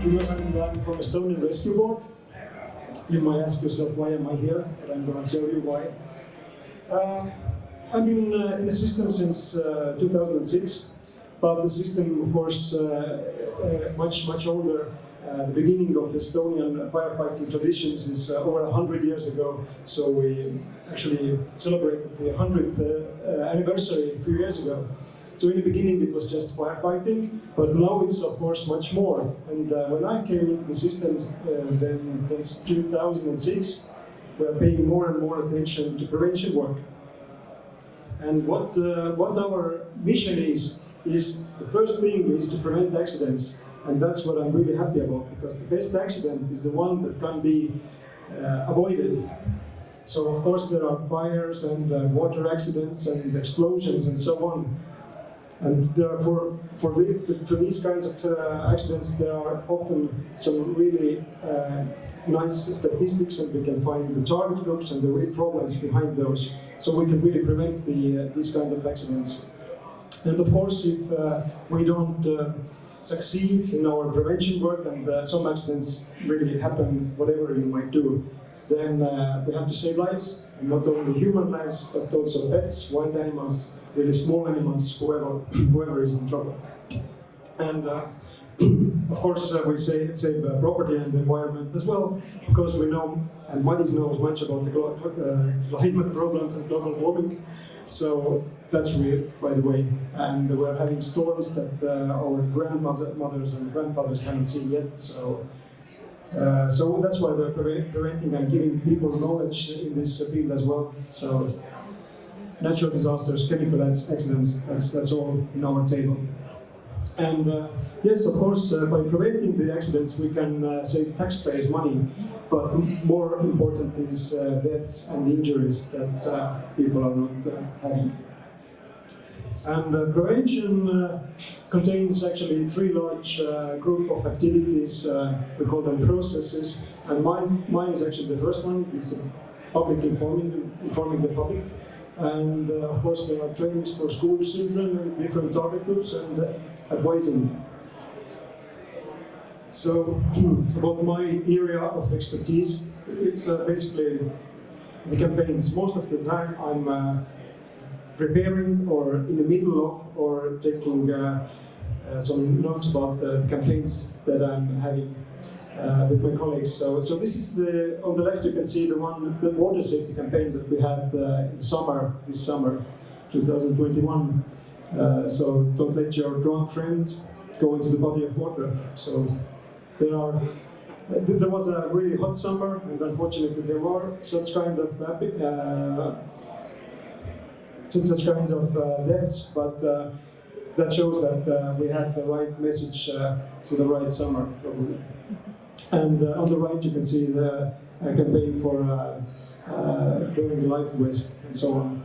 Innos and I'm from Estonian Rescue Board. You might ask yourself, why am I here? But I'm going to tell you why. I've been in the system since 2006, but the system, of course, much older. The beginning of Estonian firefighting traditions is over 100 years ago, so we actually celebrated the 100th anniversary a few years ago. So in the beginning it was just firefighting, but now it's of course much more. And when I came into the system, then since 2006, we're paying more and more attention to prevention work. And what our mission is the first thing is to prevent accidents. And that's what I'm really happy about, because the best accident is the one that can be avoided. So of course there are fires and water accidents and explosions and so on. And therefore, for these kinds of accidents, there are often some really nice statistics, and we can find the target groups and the real problems behind those, so we can really prevent these kind of accidents. And of course, if we don't succeed in our prevention work, and some accidents really happen, whatever you might do, then we have to save lives, and not only human lives, but also pets, wild animals, really small animals, whoever is in trouble. And of course, we save property and the environment as well, because we know, and Madis knows much about the climate problems and global warming. So that's real, by the way. And we're having storms that our grandmothers and grandfathers haven't seen yet. So that's why we're preventing and giving people knowledge in this field as well. So natural disasters, chemical accidents, that's all in our table. And yes, of course, by preventing the accidents, we can save taxpayers money. But more important is deaths and injuries that people are not having. And prevention contains actually three large group of activities. We call them processes. And mine is actually the first one. It's public informing the public. And of course, there are trainings for school children and different target groups, and advising. So, about my area of expertise, it's basically the campaigns. Most of the time, I'm preparing or in the middle of or taking some notes about the campaigns that I'm having with my colleagues. So this is on the left you can see the water safety campaign that we had this summer, 2021. So don't let your drunk friend go into the body of water. So there was a really hot summer, and unfortunately there were such kinds of deaths, but that shows that we had the right message to the right summer, probably. And on the right you can see the campaign for building life vest and so on.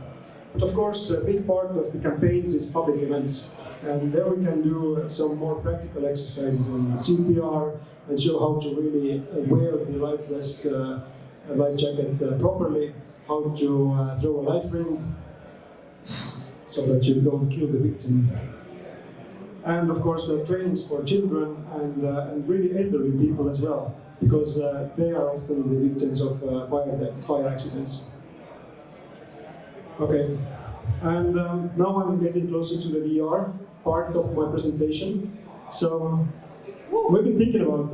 But of course, a big part of the campaigns is public events. And there we can do some more practical exercises in CPR and show how to really wear the life vest, life jacket properly, how to throw a life ring so that you don't kill the victim. And of course, there are trainings for children and really elderly people as well, because they are often the victims of fire accidents. Okay, and now I'm getting closer to the VR part of my presentation. So we've been thinking about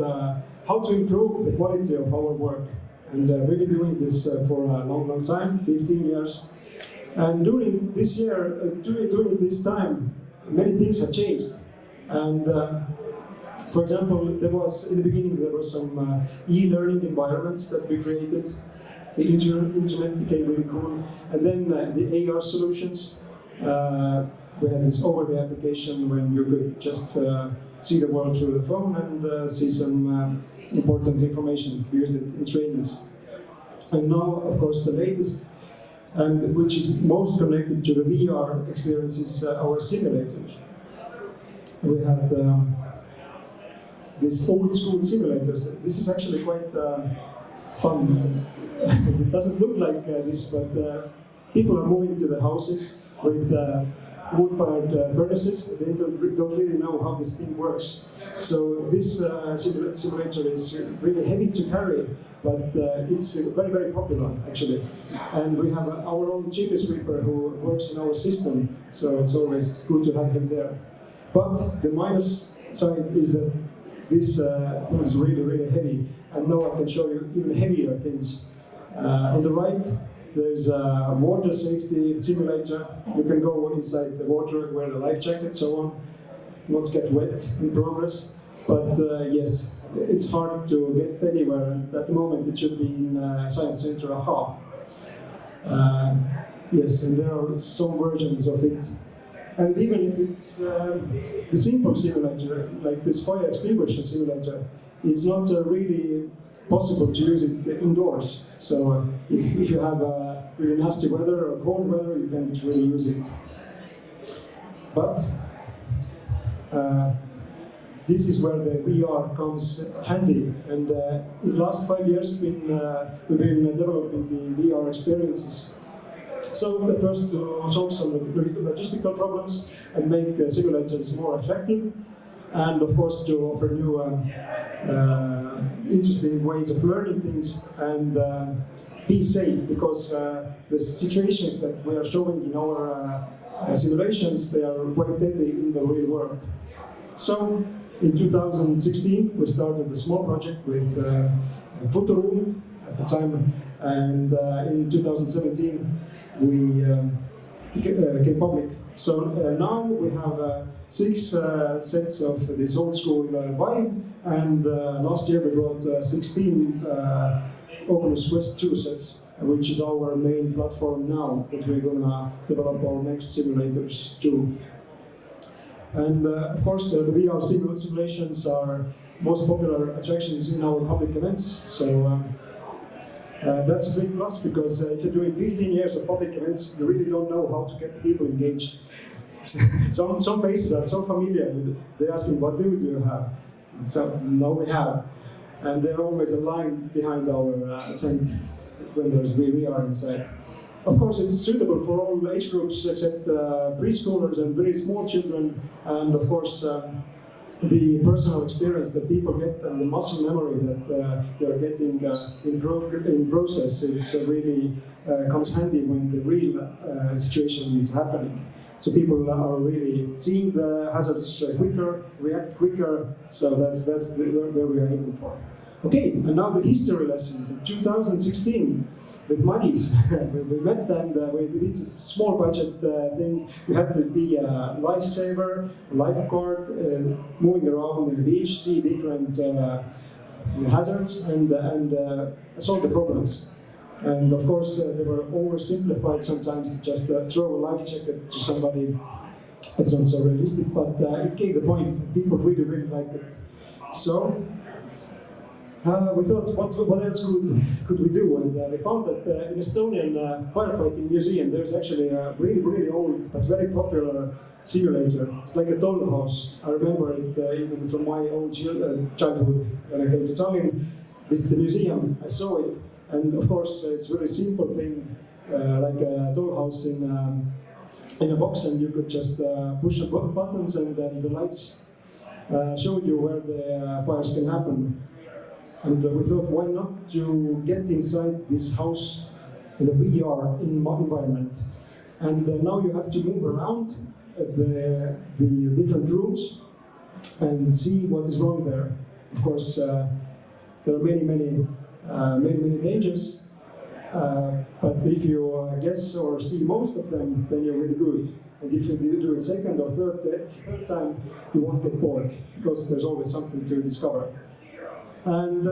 how to improve the quality of our work, and we've been doing this for a long time, 15 years. And during this year, during this time, many things have changed. And for example, in the beginning there were some e-learning environments that we created. The internet became really cool. And then the AR solutions. We had this overlay application when you could just see the world through the phone and see some important information. We used it in trainings. And now, of course, the latest, and which is most connected to the VR experience, is our simulators. We had these old school simulators. This is actually quite fun. It doesn't look like this, but people are moving to the houses with wood-fired furnaces. They don't really know how this thing works. So this simulator is really heavy to carry, but it's very, very popular, actually. And we have our own chimney sweeper who works in our system, so it's always good to have him there. But the minus side is that this thing is really, really heavy, and now I can show you even heavier things. On the right, there's a water safety simulator. You can go inside the water, wear a life jacket, so on, not get wet in progress. But yes, it's hard to get anywhere. And at the moment, it should be in Science Center AHA. Yes, and there are some versions of it. And even if it's the simple simulator, like this fire extinguisher simulator, it's not really possible to use it indoors. So if you have really nasty weather or cold weather, you can't really use it. But this is where the VR comes handy. And in the last 5 years, we've been developing the VR experiences. So the first to solve some logistical problems and make simulators more attractive, and of course to offer new interesting ways of learning things and be safe, because the situations that we are showing in our simulations, they are quite deadly in the real world. So in 2016 we started a small project with a photo room at the time, and in 2017 we became public. So now we have 6 sets of this old school vibe, and last year we brought 16 Oculus Quest 2 sets, which is our main platform now that we're going to develop our next simulators to. And of course the VR simulations are most popular attractions in our public events. So that's a big plus, because if you're doing 15 years of public events, you really don't know how to get people engaged. Some faces are so familiar, they're asking, what do you have? So now we have. And there's always a line behind our tent when there's VR inside. Of course, it's suitable for all age groups except preschoolers and very small children, and of course the personal experience that people get and the muscle memory that they are getting in process is really comes handy when the real situation is happening. So people are really seeing the hazards quicker, react quicker. So that's where we are aiming for. Okay, and now the history lessons. In 2016, with Madis, we met and we did a small budget thing. You had to be a lifesaver, a lifeguard, moving around in the beach, see different hazards and solve the problems. And of course, they were oversimplified sometimes to just throw a life jacket to somebody. It's not so realistic, but it gave the point. People really, really liked it. So we thought, what else could we do? And we found that in Estonian firefighting museum, there's actually a really, really old but very popular simulator. It's like a dollhouse. I remember it even from my own childhood. When I came to Tallinn, visit the museum, I saw it. And of course, it's a really simple thing, like a dollhouse in a box, and you could just push the buttons, and then the lights showed you where the fires can happen. And we thought, why not to get inside this house in a VR environment? And now you have to move around the different rooms and see what is wrong there. Of course, there are many dangers, but if you guess or see most of them, then you're really good. And if you do it second or third time, you won't get bored, because there's always something to discover. And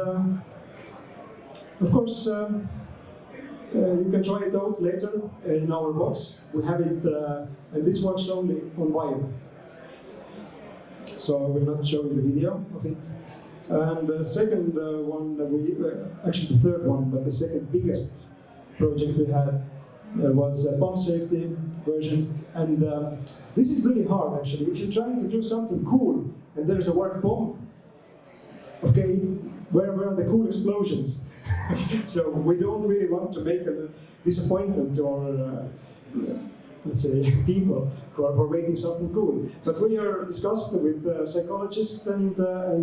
of course, you can try it out later in our box. We have it, and this works only on Vibe. So I will not show you the video of it. And the second one, actually the third one, but the second biggest project we had was a bomb safety version. And this is really hard, actually. If you're trying to do something cool and there's a word bomb, okay, where are the cool explosions? So we don't really want to make a disappointment or let's say, people who are making something cool. But we are discussed with psychologists and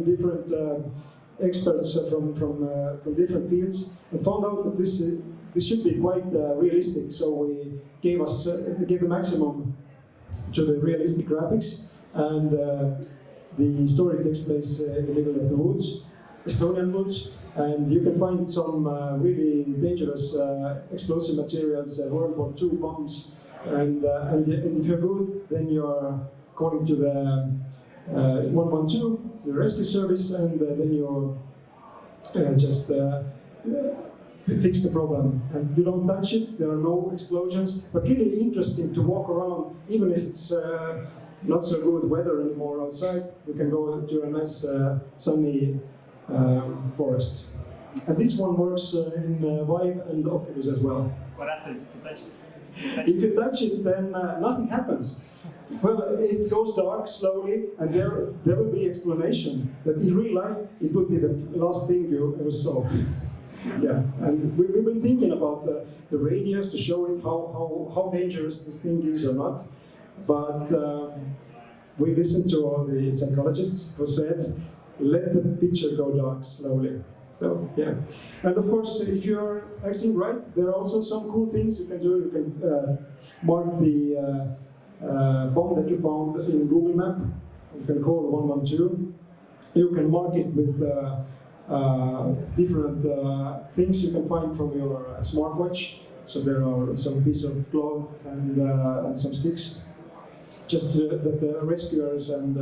different experts from different fields, and found out that this should be quite realistic. So we gave the maximum to the realistic graphics, and the story takes place in the middle of the woods, Estonian woods, and you can find some really dangerous explosive materials, World War II bombs, and if you're good, then you're calling to the 112, the rescue service, and then you just fix the problem. And you don't touch it, there are no explosions, but really interesting to walk around, even if it's not so good weather anymore outside. You can go to a nice sunny forest. And this one works in Vive and Oculus as well. What happens if you touch it? If you touch it, then nothing happens. Well, it goes dark slowly, and there will be explanation that in real life it would be the last thing you ever saw. Yeah, and we've been thinking about the radios to show it how dangerous this thing is or not. But we listened to all the psychologists who said, let the picture go dark slowly. So, yeah. And of course, if you're acting right, there are also some cool things you can do. You can mark the bomb that you found in Google Map. You can call 112. You can mark it with different things you can find from your smartwatch. So there are some pieces of cloth and some sticks, just that the rescuers and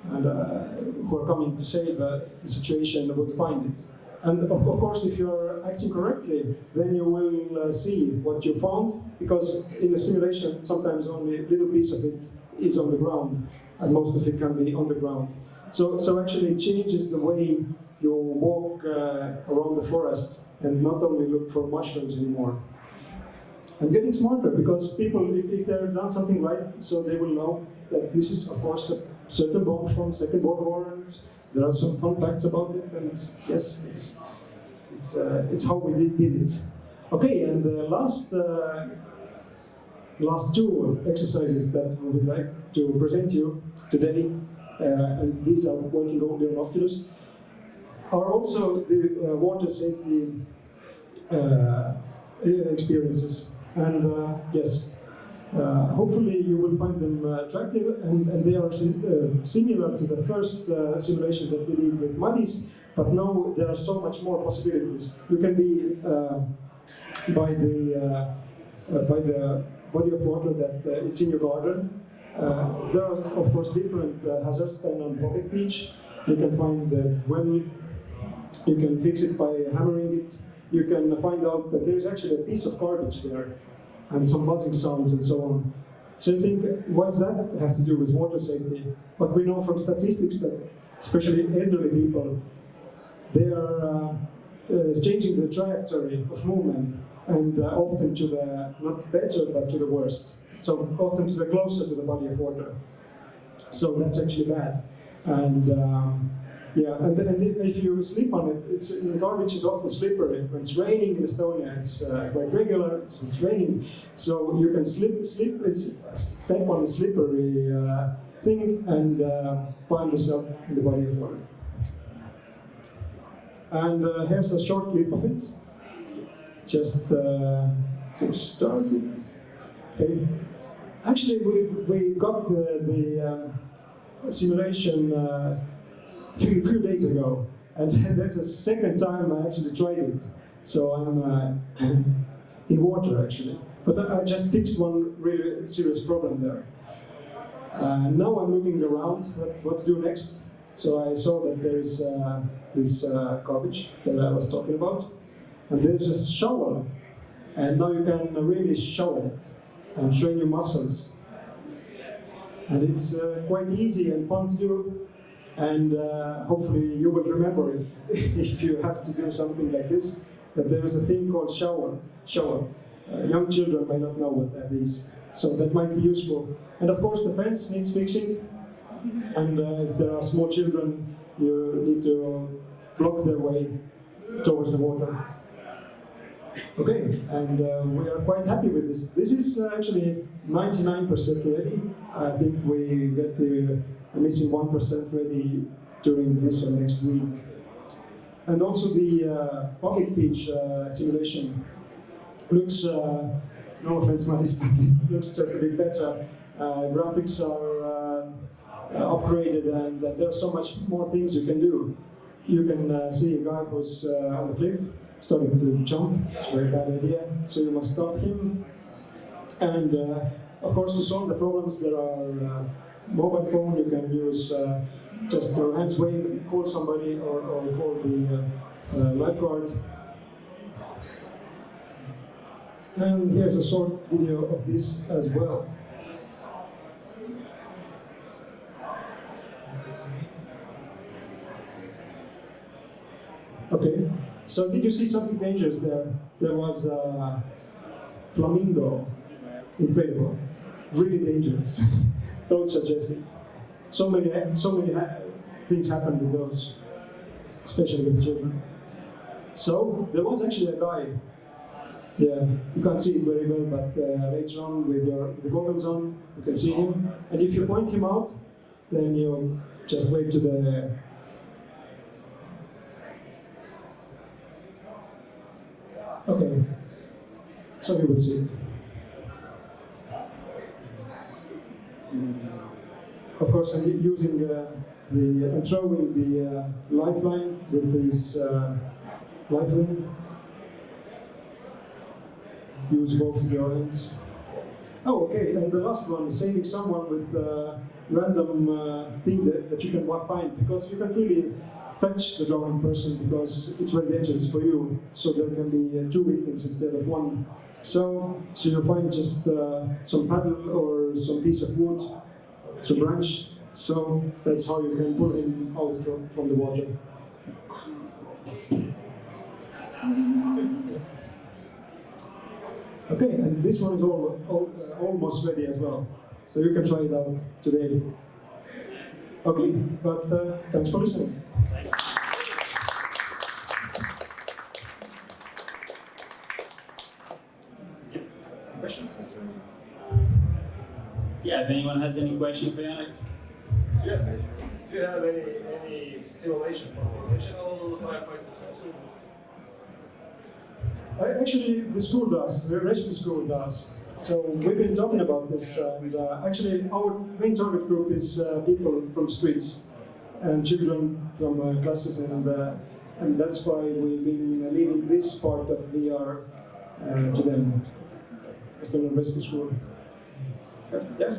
who are coming to save the situation would find it. And of course, if you're acting correctly, then you will see what you found, because in a simulation, sometimes only a little piece of it is on the ground, and most of it can be on the ground. So actually it changes the way you walk around the forest and not only look for mushrooms anymore. And getting smarter, because people, if they've done something right, so they will know that this is, of course, a certain bomb from Second World War, and there are some fun facts about it, and yes, it's how we did it. Okay, and the last two exercises that we would like to present you today, and these are working only on Oculus, are also the water safety experiences. And yes, hopefully you will find them attractive, and they are similar to the first simulation that we did with Madis, but now there are so much more possibilities. You can be by the body of water that it's in your garden. There are, of course, different hazards than on public beach. You can find the well, you can fix it by hammering it. You can find out that there is actually a piece of garbage there, and some buzzing sounds and so on. So you think, what's that have to do with water safety? But we know from statistics that, especially elderly people, they are changing the trajectory of movement, and often to the, not better, but to the worst. So often to the closer to the body of water. So that's actually bad. And yeah, and if you sleep on it, the garbage is often slippery. When it's raining in Estonia, it's quite regular, it's raining. So you can step on the slippery thing and find yourself in the body of water. And here's a short clip of it, just to start it. Okay. Actually, we got the simulation a few days ago, and that's the second time I actually tried it. So I'm in water actually, but I just fixed one really serious problem there. Now I'm looking around what to do next. So I saw that there is this garbage that I was talking about, and there's a shovel, and now you can really shovel it and train your muscles. And it's quite easy and fun to do, and hopefully you will remember it if you have to do something like this, that there is a thing called shovel. Young children may not know what that is, so that might be useful. And of course the fence needs fixing, and if there are small children, you need to block their way towards the water. Okay, and we are quite happy with this. This is actually 99% ready. I think we get the missing 1% ready during this or next week. And also the public pitch simulation looks, no offense, Maris, but it looks just a bit better. Graphics are upgraded, and there are so much more things you can do. You can see a guy who's on the cliff, starting to jump. It's a very bad idea, so you must stop him. And of course, to solve the problems, there are mobile phone. You can use just your hands wave, call somebody, or call the lifeguard. And here's a short video of this as well. Okay, so did you see something dangerous there? There was a flamingo inflatable, really dangerous. Don't suggest it. So many things happen with those, especially with children. So there was actually a guy. Yeah, you can't see it very well, but later on with the goggles on, you can see him. And if you point him out, then you just wave to the. Okay, so you will see it. Of course, I'm using I'm throwing the lifeline with this life ring. Use both your hands. Oh, okay, and the last one is saving someone with a random thing that you can find, because you can really touch the drowning person because it's very dangerous for you. So there can be 2 victims instead of 1. So you find just some paddle or some piece of wood, some branch. So that's how you can pull him out from the water. Okay, and this one is almost ready as well. So you can try it out today. Okay, but thanks for listening. Questions? Yeah, if anyone has any questions for Janek. Yeah. Do you have any simulation for professional firefighters? Actually, the school does. The rescue school does. So we've been talking about this, and actually our main target group is people from streets and children from classes, and that's why we've been leaving this part of VR to them, Estonian rescue school. Yeah.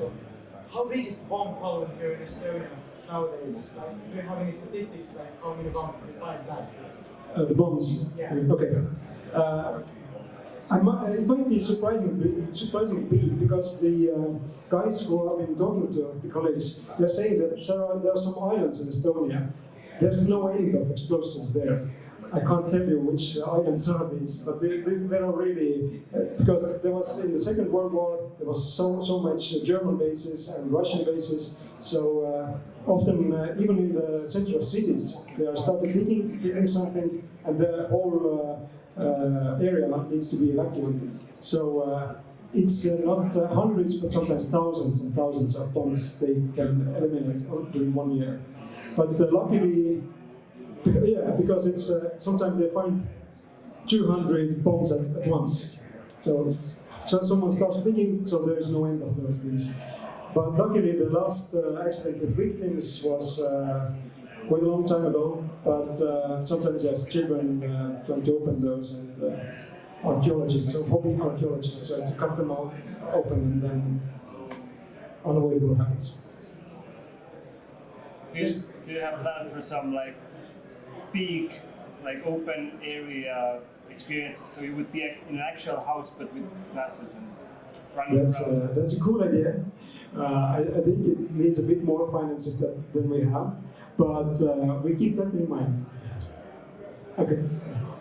How big is the bomb problem here in Estonia nowadays? Like, do you have any statistics, like how many bombs we find last year? The bombs. Yeah. Okay. It might be surprisingly big, because the guys who have been talking to the colleagues, they're saying that there are some islands in Estonia. There's no end of explosives there. I can't tell you which islands are these, but there are really, because there was in the Second World War, there was so much German bases and Russian bases, so often even in the center of cities, they are started digging something, and the whole area needs to be evacuated. So it's not hundreds, but sometimes thousands and thousands of bombs they can eliminate during 1 year. But luckily, yeah, because it's sometimes they find 200 bombs at once. So someone starts digging, so there is no end of those things. But luckily, the last accident with victims was quite a long time ago. But sometimes yes, children trying to open those, and archaeologists, so hobby archaeologists, try to cut them out open, and then unavoidable happens. Do you have plans for some big, open area experiences? So you would be in an actual house, but with classes and running around. That's a cool idea. I think it needs a bit more finances than we have, but we keep that in mind. Okay.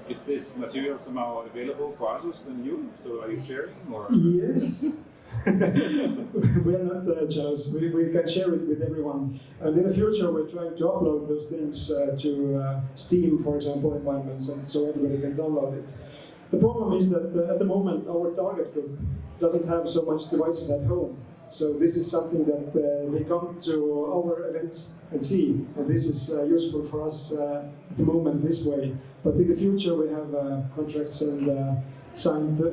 Is this material somehow available for others than you? So are you sharing, or? Yes. We are not jealous. We can share it with everyone. And in the future, we're trying to upload those things to Steam, for example, environments, and so everybody can download it. The problem is that at the moment our target group doesn't have so much devices at home. So this is something that they come to our events and see, and this is useful for us at the moment this way. But in the future we have contracts and signed so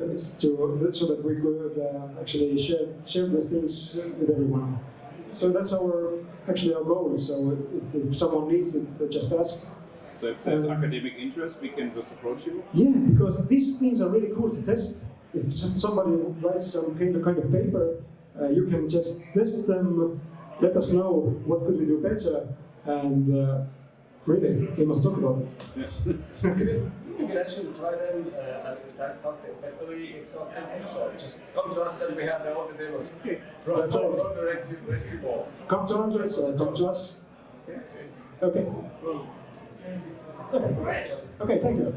that we could actually share those things with everyone. So that's actually our goal. So if someone needs it, just ask. So if there's academic interest, we can just approach you? Yeah, because these things are really cool to test. If somebody writes some kind of paper, you can just test them, let us know what could we do better, and really, we must talk about it. You can actually try them at that factory exhaustion. So just come to us and we have all the demos. That's From right. the rescue ball. Come to Andres, come to us. Okay. Okay, thank you.